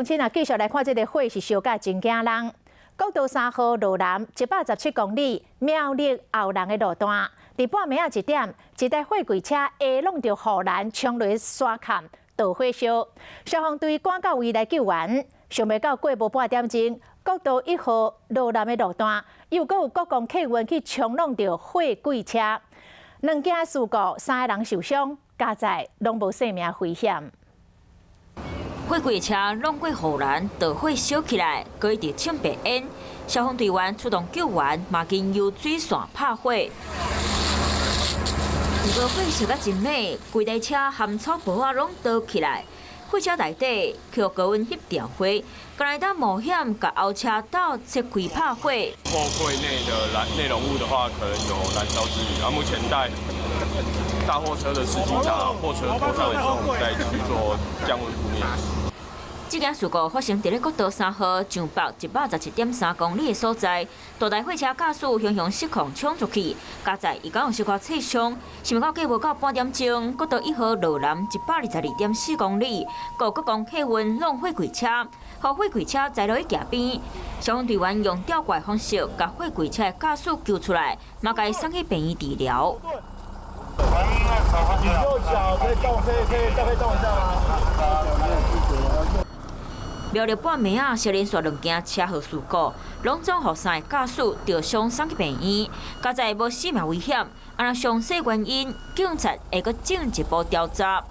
今啊，继续来看这个火是烧甲真惊人。国道3号路南117公里苗栗后南的路段，伫半暝1点，一台货柜车下弄着护栏冲落山坎导火烧，消防队赶到位来救援，想袂到过无半点钟，国道1号路南的路段又有国光客运去冲弄着货柜车，两件事故，3个人受伤，加在拢无生命危险。 货柜车弄过护栏，导火烧起来，搁一直呛白烟。消防队员出动救援，马经由水线拍火。不过火烧甲真猛，规台车含草包啊拢倒起来。货车内底却高温翕掉火，刚来当冒险甲后车道切开拍火。货柜内的内容物的话，可能有燃烧之虞。目前在大货车的司机把货车拖上来之后，我们再去做降温扑灭。 这件事故发生伫国道3号上北117.3公里的所在，大台货车驾驶雄雄失控冲出去，加在伊敢有小可刺伤。想不到过无到半点钟，国道1号路南122.4公里，国光客运弄货柜车，互货柜车栽落去桥边。消防队员用吊拐方式把货柜车的驾驶救出来，马甲伊送去病院治疗。你右脚可以动，可以动一下吗？ 苗栗半暝啊，接连续2件车祸事故，拢总互3个驾驶着伤送去病院，加在无生命危险。若详细原因，警察会阁进一步调查。